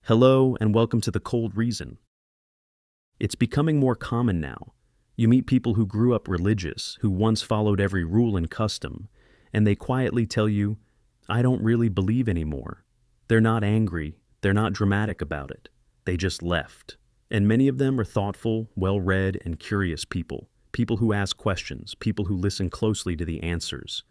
Hello and welcome to The Cold Reason. It's becoming more common now. You meet people who grew up religious, who once followed every rule and custom, and they quietly tell you, I don't really believe anymore. They're not angry, they're not dramatic about it. They just left. And many of them are thoughtful, well-read, and curious people. People who ask questions, people who listen closely to the answers,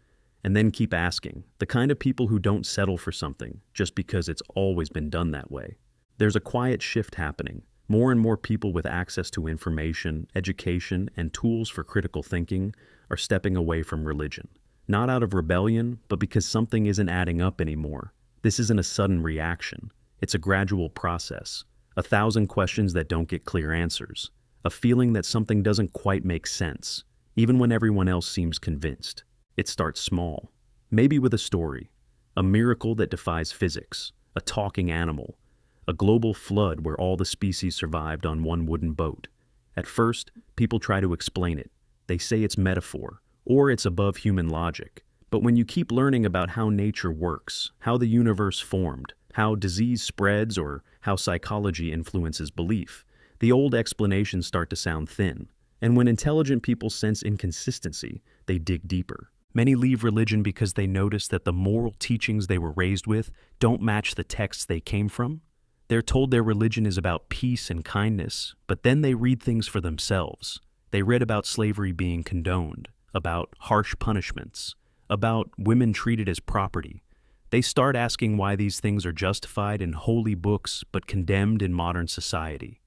and then keep asking. The kind of people who don't settle for something just because it's always been done that way. There's a quiet shift happening. More and more people with access to information, education, and tools for critical thinking are stepping away from religion. Not out of rebellion, but because something isn't adding up anymore. This isn't a sudden reaction. It's a gradual process. 1,000 questions that don't get clear answers. A feeling that something doesn't quite make sense, even when everyone else seems convinced. It starts small. Maybe with a story. A miracle that defies physics. A talking animal. A global flood where all the species survived on one wooden boat. At first, people try to explain it. They say it's metaphor, or it's above human logic. But when you keep learning about how nature works, how the universe formed, how disease spreads, or how psychology influences belief, the old explanations start to sound thin. And when intelligent people sense inconsistency, they dig deeper. Many leave religion because they notice that the moral teachings they were raised with don't match the texts they came from. They're told their religion is about peace and kindness, but then they read things for themselves. They read about slavery being condoned, about harsh punishments, about women treated as property. They start asking why these things are justified in holy books but condemned in modern society.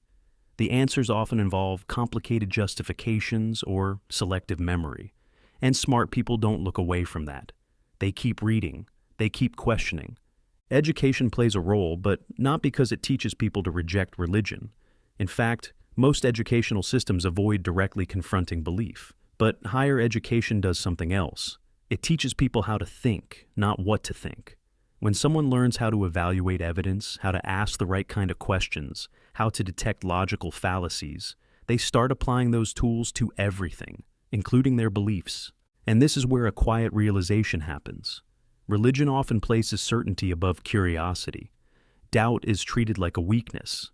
The answers often involve complicated justifications or selective memory, and smart people don't look away from that. They keep reading, they keep questioning. Education plays a role, but not because it teaches people to reject religion. In fact, most educational systems avoid directly confronting belief. But higher education does something else. It teaches people how to think, not what to think. When someone learns how to evaluate evidence, how to ask the right kind of questions, how to detect logical fallacies, they start applying those tools to everything, including their beliefs. And this is where a quiet realization happens. Religion often places certainty above curiosity. Doubt is treated like a weakness.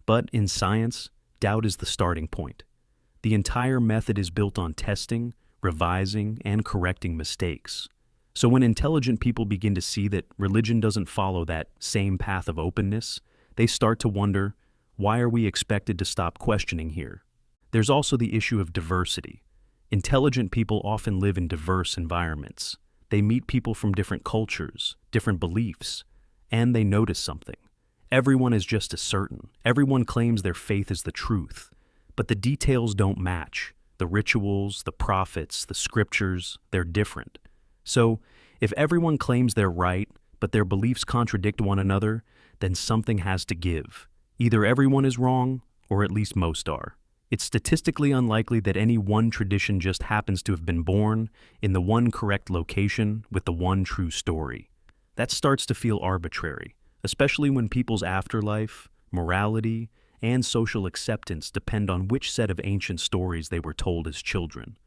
But in science, doubt is the starting point. The entire method is built on testing, revising, and correcting mistakes. So when intelligent people begin to see that religion doesn't follow that same path of openness, they start to wonder, why are we expected to stop questioning here? There's also the issue of diversity. Intelligent people often live in diverse environments. They meet people from different cultures, different beliefs, and they notice something. Everyone is just as certain. Everyone claims their faith is the truth, but the details don't match. The rituals, the prophets, the scriptures, they're different. So, if everyone claims they're right, but their beliefs contradict one another, then something has to give. Either everyone is wrong, or at least most are. It's statistically unlikely that any one tradition just happens to have been born in the one correct location with the one true story. That starts to feel arbitrary, especially when people's afterlife, morality, and social acceptance depend on which set of ancient stories they were told as children.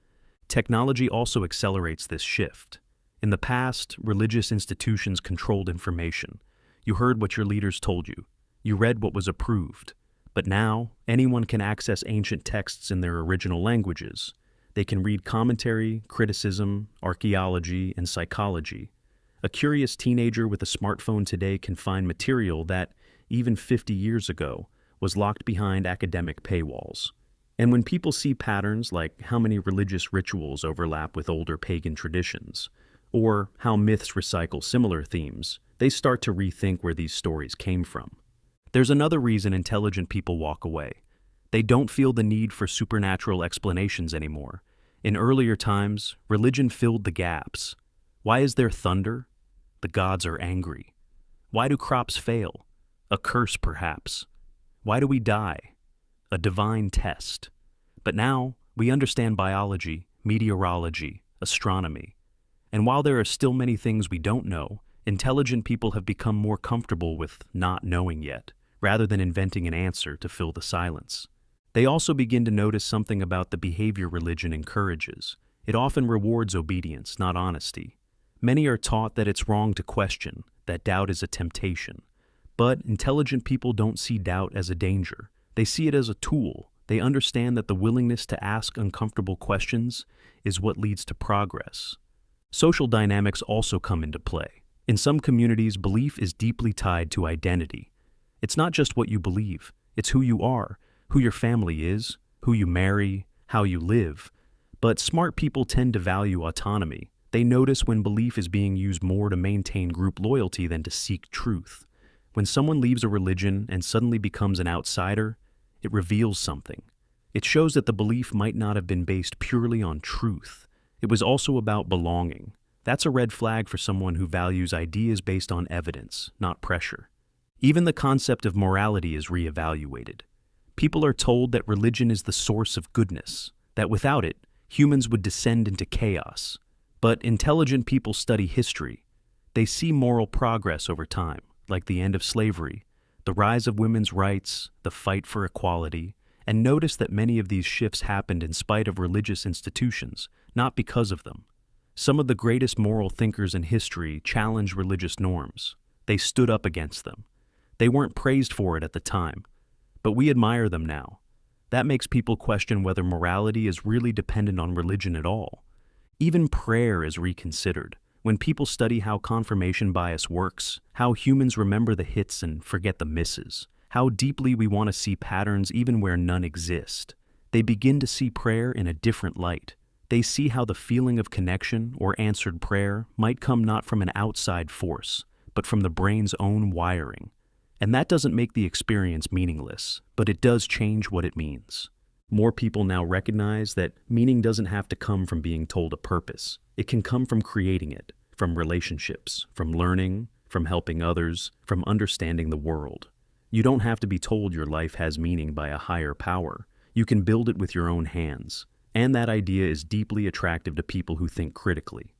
Technology also accelerates this shift. In the past, religious institutions controlled information. You heard what your leaders told you. You read what was approved. But now, anyone can access ancient texts in their original languages. They can read commentary, criticism, archaeology, and psychology. A curious teenager with a smartphone today can find material that, even 50 years ago, was locked behind academic paywalls. And when people see patterns like how many religious rituals overlap with older pagan traditions, or how myths recycle similar themes, they start to rethink where these stories came from. There's another reason intelligent people walk away. They don't feel the need for supernatural explanations anymore. In earlier times, religion filled the gaps. Why is there thunder? The gods are angry. Why do crops fail? A curse, perhaps. Why do we die? A divine test. But now, we understand biology, meteorology, astronomy. And while there are still many things we don't know, intelligent people have become more comfortable with not knowing yet, rather than inventing an answer to fill the silence. They also begin to notice something about the behavior religion encourages. It often rewards obedience, not honesty. Many are taught that it's wrong to question, that doubt is a temptation. But intelligent people don't see doubt as a danger. They see it as a tool. They understand that the willingness to ask uncomfortable questions is what leads to progress. Social dynamics also come into play. In some communities, belief is deeply tied to identity. It's not just what you believe, it's who you are, who your family is, who you marry, how you live. But smart people tend to value autonomy. They notice when belief is being used more to maintain group loyalty than to seek truth. When someone leaves a religion and suddenly becomes an outsider, it reveals something. It shows that the belief might not have been based purely on truth. It was also about belonging. That's a red flag for someone who values ideas based on evidence, not pressure. Even the concept of morality is reevaluated. People are told that religion is the source of goodness, that without it, humans would descend into chaos. But intelligent people study history. They see moral progress over time, like the end of slavery, the rise of women's rights, the fight for equality, and notice that many of these shifts happened in spite of religious institutions, not because of them. Some of the greatest moral thinkers in history challenged religious norms. They stood up against them. They weren't praised for it at the time, but we admire them now. That makes people question whether morality is really dependent on religion at all. Even prayer is reconsidered. When people study how confirmation bias works, how humans remember the hits and forget the misses, how deeply we want to see patterns even where none exist, they begin to see prayer in a different light. They see how the feeling of connection or answered prayer might come not from an outside force, but from the brain's own wiring. And that doesn't make the experience meaningless, but it does change what it means. More people now recognize that meaning doesn't have to come from being told a purpose. It can come from creating it, from relationships, from learning, from helping others, from understanding the world. You don't have to be told your life has meaning by a higher power. You can build it with your own hands. And that idea is deeply attractive to people who think critically.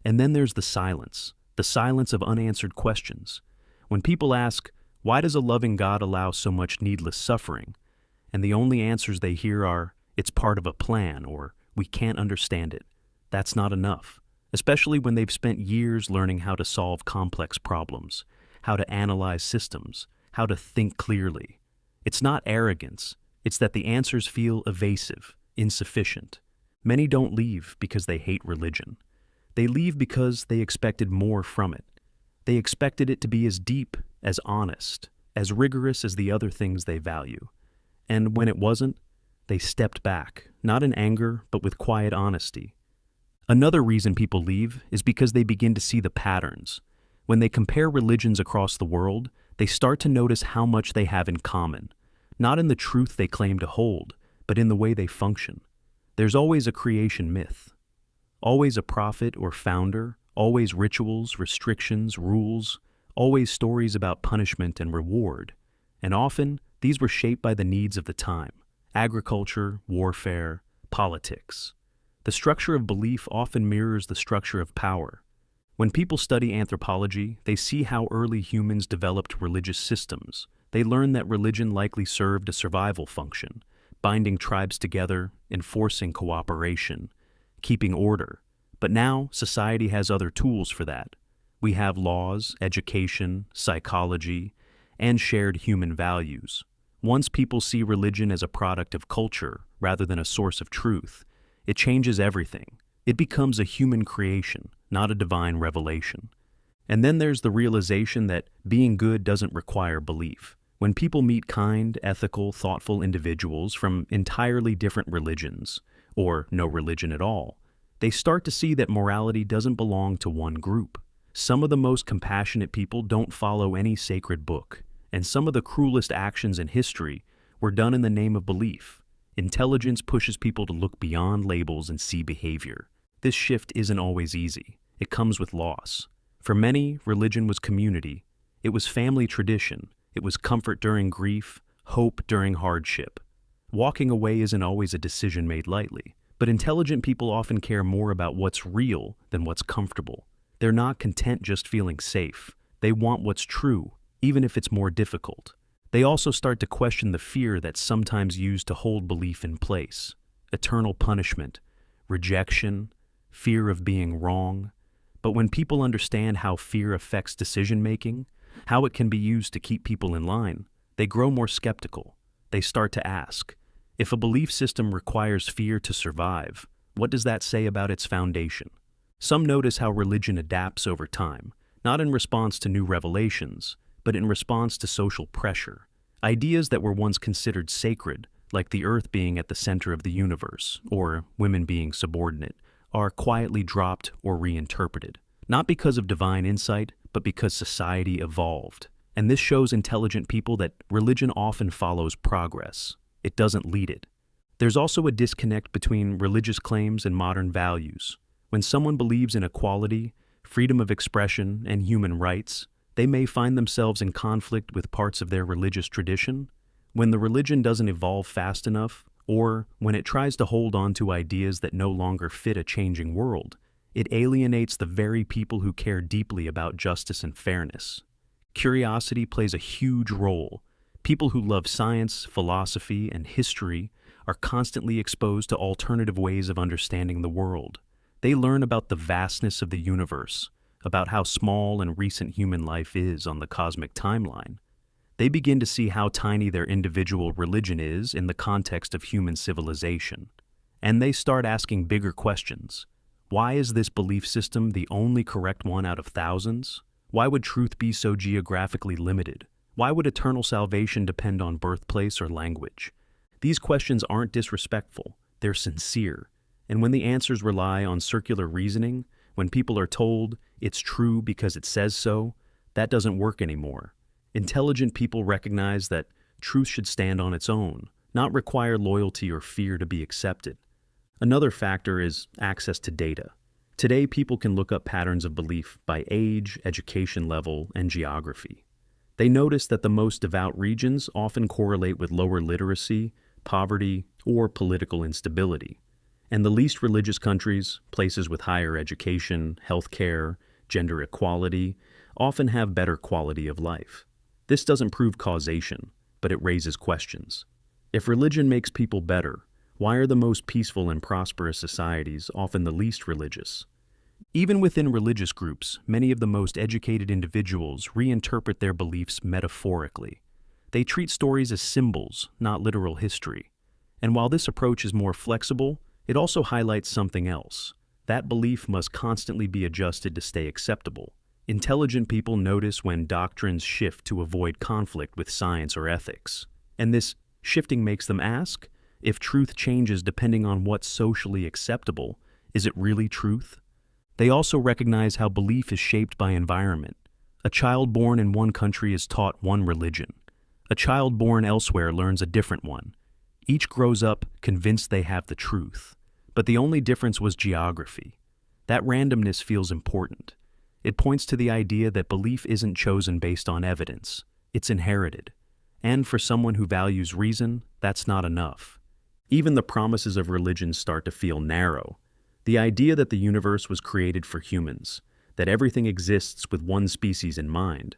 And then there's the silence of unanswered questions. When people ask, why does a loving God allow so much needless suffering? And the only answers they hear are, it's part of a plan, or we can't understand it. That's not enough, especially when they've spent years learning how to solve complex problems, how to analyze systems, how to think clearly. It's not arrogance, it's that the answers feel evasive, insufficient. Many don't leave because they hate religion. They leave because they expected more from it. They expected it to be as deep, as honest, as rigorous as the other things they value. And when it wasn't, they stepped back, not in anger, but with quiet honesty. Another reason people leave is because they begin to see the patterns. When they compare religions across the world, they start to notice how much they have in common, not in the truth they claim to hold, but in the way they function. There's always a creation myth, always a prophet or founder, always rituals, restrictions, rules, always stories about punishment and reward. And often, these were shaped by the needs of the time: agriculture, warfare, politics. The structure of belief often mirrors the structure of power. When people study anthropology, they see how early humans developed religious systems. They learn that religion likely served a survival function, binding tribes together, enforcing cooperation, keeping order. But now, society has other tools for that. We have laws, education, psychology, and shared human values. Once people see religion as a product of culture rather than a source of truth, it changes everything. It becomes a human creation, not a divine revelation. And then there's the realization that being good doesn't require belief. When people meet kind, ethical, thoughtful individuals from entirely different religions, or no religion at all, they start to see that morality doesn't belong to one group. Some of the most compassionate people don't follow any sacred book, and some of the cruelest actions in history were done in the name of belief. Intelligence pushes people to look beyond labels and see behavior. This shift isn't always easy. It comes with loss. For many, religion was community. It was family tradition. It was comfort during grief, hope during hardship. Walking away isn't always a decision made lightly, but intelligent people often care more about what's real than what's comfortable. They're not content just feeling safe. They want what's true, even if it's more difficult. They also start to question the fear that's sometimes used to hold belief in place: eternal punishment, rejection, fear of being wrong. But when people understand how fear affects decision-making, how it can be used to keep people in line, they grow more skeptical. They start to ask, if a belief system requires fear to survive, what does that say about its foundation? Some notice how religion adapts over time, not in response to new revelations, but in response to social pressure. Ideas that were once considered sacred, like the earth being at the center of the universe, or women being subordinate, are quietly dropped or reinterpreted. Not because of divine insight, but because society evolved. And this shows intelligent people that religion often follows progress. It doesn't lead it. There's also a disconnect between religious claims and modern values. When someone believes in equality, freedom of expression, and human rights, they may find themselves in conflict with parts of their religious tradition. When the religion doesn't evolve fast enough, or when it tries to hold on to ideas that no longer fit a changing world, it alienates the very people who care deeply about justice and fairness. Curiosity plays a huge role. People who love science, philosophy, and history are constantly exposed to alternative ways of understanding the world. They learn about the vastness of the universe, about how small and recent human life is on the cosmic timeline. They begin to see how tiny their individual religion is in the context of human civilization. And they start asking bigger questions. Why is this belief system the only correct one out of thousands? Why would truth be so geographically limited? Why would eternal salvation depend on birthplace or language? These questions aren't disrespectful, they're sincere. And when the answers rely on circular reasoning, when people are told it's true because it says so, that doesn't work anymore. Intelligent people recognize that truth should stand on its own, not require loyalty or fear to be accepted. Another factor is access to data. Today, people can look up patterns of belief by age, education level, and geography. They notice that the most devout regions often correlate with lower literacy, poverty, or political instability. And the least religious countries, places with higher education, healthcare, gender equality, often have better quality of life. This doesn't prove causation, but it raises questions. If religion makes people better, why are the most peaceful and prosperous societies often the least religious? Even within religious groups, many of the most educated individuals reinterpret their beliefs metaphorically. They treat stories as symbols, not literal history. And while this approach is more flexible, it also highlights something else. That belief must constantly be adjusted to stay acceptable. Intelligent people notice when doctrines shift to avoid conflict with science or ethics. And this shifting makes them ask, if truth changes depending on what's socially acceptable, is it really truth? They also recognize how belief is shaped by environment. A child born in one country is taught one religion. A child born elsewhere learns a different one. Each grows up convinced they have the truth. But the only difference was geography. That randomness feels important. It points to the idea that belief isn't chosen based on evidence. It's inherited. And for someone who values reason, that's not enough. Even the promises of religion start to feel narrow. The idea that the universe was created for humans, that everything exists with one species in mind,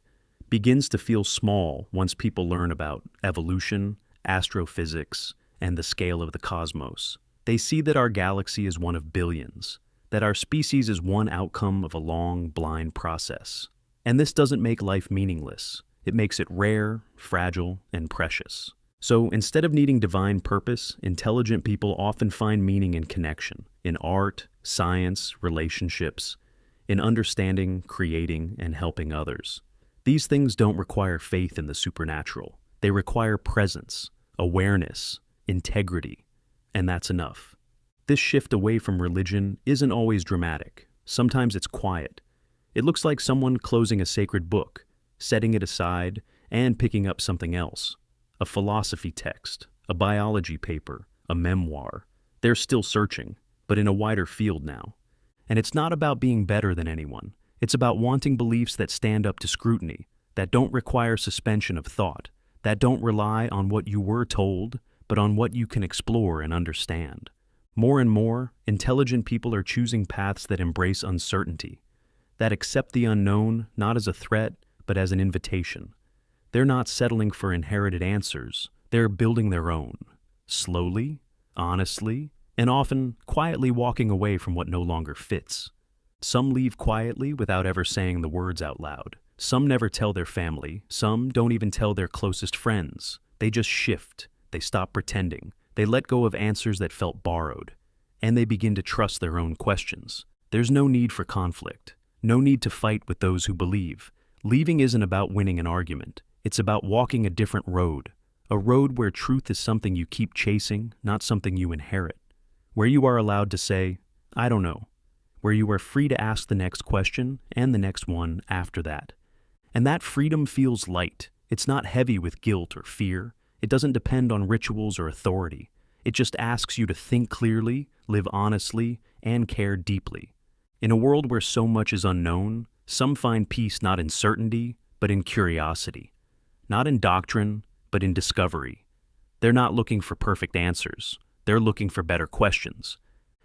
begins to feel small once people learn about evolution, astrophysics, and the scale of the cosmos. They see that our galaxy is one of billions, that our species is one outcome of a long, blind process. And this doesn't make life meaningless. It makes it rare, fragile, and precious. So instead of needing divine purpose, intelligent people often find meaning in connection, in art, science, relationships, in understanding, creating, and helping others. These things don't require faith in the supernatural. They require presence, awareness, integrity, and that's enough. This shift away from religion isn't always dramatic. Sometimes it's quiet. It looks like someone closing a sacred book, setting it aside, and picking up something else. A philosophy text, a biology paper, a memoir. They're still searching, but in a wider field now. And it's not about being better than anyone. It's about wanting beliefs that stand up to scrutiny, that don't require suspension of thought, that don't rely on what you were told, but on what you can explore and understand. More and more, intelligent people are choosing paths that embrace uncertainty, that accept the unknown not as a threat, but as an invitation. They're not settling for inherited answers. They're building their own, slowly, honestly, and often quietly walking away from what no longer fits. Some leave quietly without ever saying the words out loud. Some never tell their family, some don't even tell their closest friends. They just shift, they stop pretending, they let go of answers that felt borrowed, and they begin to trust their own questions. There's no need for conflict, no need to fight with those who believe. Leaving isn't about winning an argument, it's about walking a different road. A road where truth is something you keep chasing, not something you inherit. Where you are allowed to say, I don't know. Where you are free to ask the next question and the next one after that. And that freedom feels light. It's not heavy with guilt or fear. It doesn't depend on rituals or authority. It just asks you to think clearly, live honestly, and care deeply. In a world where so much is unknown, some find peace not in certainty, but in curiosity. Not in doctrine, but in discovery. They're not looking for perfect answers. They're looking for better questions.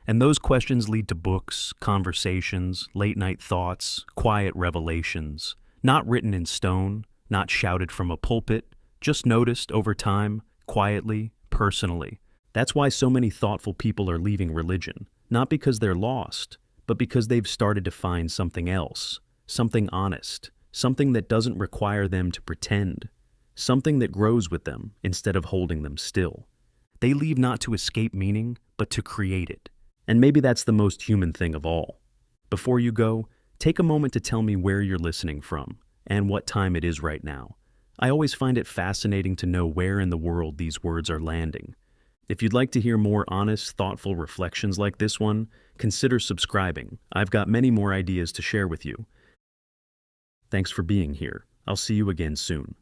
And those questions lead to books, conversations, late-night thoughts, quiet revelations, not written in stone, not shouted from a pulpit, just noticed over time, quietly, personally. That's why so many thoughtful people are leaving religion, not because they're lost, but because they've started to find something else, something honest, something that doesn't require them to pretend, something that grows with them instead of holding them still. They leave not to escape meaning, but to create it. And maybe that's the most human thing of all. Before you go, take a moment to tell me where you're listening from and what time it is right now. I always find it fascinating to know where in the world these words are landing. If you'd like to hear more honest, thoughtful reflections like this one, consider subscribing. I've got many more ideas to share with you. Thanks for being here. I'll see you again soon.